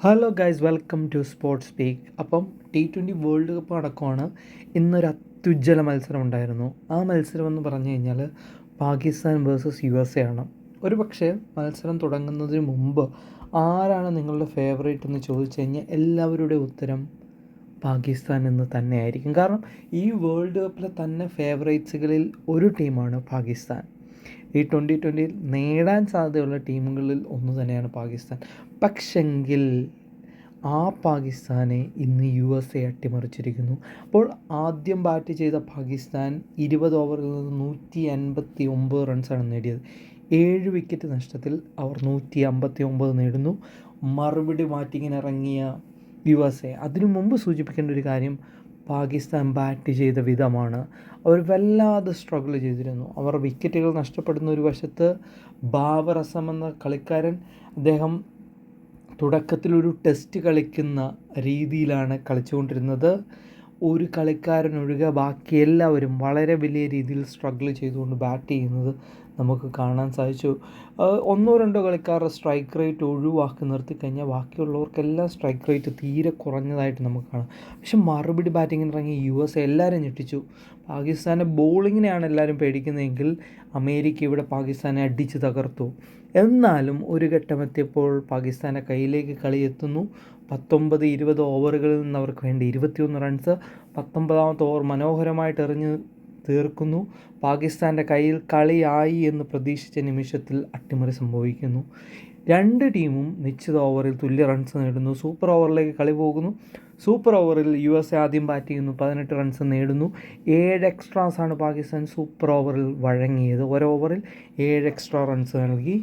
Hello guys, welcome to Sports Speak. അപ്പം T20 world cup നടക്കുവാണ്. ഇന്നൊരു അത്യുജ്വല മത്സരം ഉണ്ടായിരുന്നു. ആ മത്സരം എന്ന് പറഞ്ഞു കഴിഞ്ഞാൽ പാകിസ്ഥാൻ വേഴ്സസ് USA ആണ്. ഒരു പക്ഷേ മത്സരം തുടങ്ങുന്നതിന് മുമ്പ് ആരാണ് നിങ്ങളുടെ ഫേവറേറ്റ് എന്ന് ചോദിച്ചു കഴിഞ്ഞാൽ എല്ലാവരുടെയും ഉത്തരം പാകിസ്ഥാൻ എന്ന് തന്നെയായിരിക്കും. കാരണം ഈ വേൾഡ് കപ്പിലെ തന്നെ ഫേവറേറ്റ്സുകളിൽ ഒരു ടീമാണ് പാകിസ്ഥാൻ. ഈ 2020 നേടാൻ സാധ്യതയുള്ള ടീമുകളിൽ ഒന്ന് തന്നെയാണ് പാകിസ്ഥാൻ. പക്ഷെങ്കിൽ ആ പാകിസ്ഥാനെ ഇന്ന് USA അട്ടിമറിച്ചിരിക്കുന്നു. അപ്പോൾ ആദ്യം ബാറ്റ് ചെയ്ത പാകിസ്ഥാൻ 20 ഓവറിൽ നിന്ന് 159 റൺസാണ് നേടിയത്. 7 വിക്കറ്റ് നഷ്ടത്തിൽ അവർ 159 നേടുന്നു. മറുപടി ബാറ്റിങ്ങിനിറങ്ങിയ USA. അതിനു മുമ്പ് സൂചിപ്പിക്കേണ്ട ഒരു കാര്യം പാകിസ്ഥാൻ ബാറ്റ് ചെയ്ത വിധമാണ്. അവർ വല്ലാതെ സ്ട്രഗിൾ ചെയ്തിരുന്നു. അവർ വിക്കറ്റുകൾ നഷ്ടപ്പെടുന്ന ഒരു വശത്ത് ബാബർ അസം എന്ന കളിക്കാരൻ, അദ്ദേഹം തുടക്കത്തിലൊരു ടെസ്റ്റ് കളിക്കുന്ന രീതിയിലാണ് കളിച്ചുകൊണ്ടിരുന്നത്. ഒരു കളിക്കാരനൊഴികെ ബാക്കി എല്ലാവരും വളരെ വലിയ രീതിയിൽ സ്ട്രഗിൾ ചെയ്തുകൊണ്ട് ബാറ്റ് ചെയ്യുന്നത് നമുക്ക് കാണാൻ സാധിച്ചു. ഒന്നോ രണ്ടോ കളിക്കാരുടെ സ്ട്രൈക്ക് റേറ്റ് ഒഴിവാക്കി നിർത്തിക്കഴിഞ്ഞാൽ ബാക്കിയുള്ളവർക്കെല്ലാം സ്ട്രൈക്ക് റേറ്റ് തീരെ കുറഞ്ഞതായിട്ട് നമുക്ക് കാണാം. പക്ഷെ മറുപടി ബാറ്റിങ്ങിന് ഇറങ്ങി USA എല്ലാവരും ഞെട്ടിച്ചു. പാകിസ്ഥാൻ്റെ ബോളിങ്ങിനെയാണ് എല്ലാവരും പേടിക്കുന്നതെങ്കിൽ അമേരിക്ക ഇവിടെ പാകിസ്ഥാനെ അടിച്ച് തകർത്തു. എന്നാലും ഒരു ഘട്ടമെത്തിയപ്പോൾ പാകിസ്ഥാൻ്റെ കയ്യിലേക്ക് കളി എത്തുന്നു. 19-20 ഓവറുകളിൽ നിന്ന് അവർക്ക് വേണ്ടി 21 റൺസ്. 19ാമത്തെ ഓവർ മനോഹരമായിട്ട് എറിഞ്ഞ് തീർക്കുന്നു. പാകിസ്ഥാൻ്റെ കയ്യിൽ കളിയായി എന്ന് പ്രതീക്ഷിച്ച നിമിഷത്തിൽ അട്ടിമറി സംഭവിക്കുന്നു. രണ്ട് ടീമും നിശ്ചിത ഓവറിൽ തുല്യ റൺസ് നേടുന്നു. സൂപ്പർ ഓവറിലേക്ക് കളി പോകുന്നു. സൂപ്പർ ഓവറിൽ USA ആദ്യം ബാറ്റ് ചെയ്യുന്നു, 18 റൺസ് നേടുന്നു. 7 എക്സ്ട്രാസാണ് പാകിസ്ഥാൻ സൂപ്പർ ഓവറിൽ വഴങ്ങിയത്. ഒരു ഓവറിൽ 7 എക്സ്ട്രാ റൺസ് നൽകി.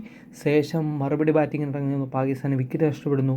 ശേഷം മറുപടി ബാറ്റിങ്ങിന് ഇറങ്ങുന്നു. പാകിസ്ഥാന് വിക്കറ്റ് നഷ്ടപ്പെടുന്നു.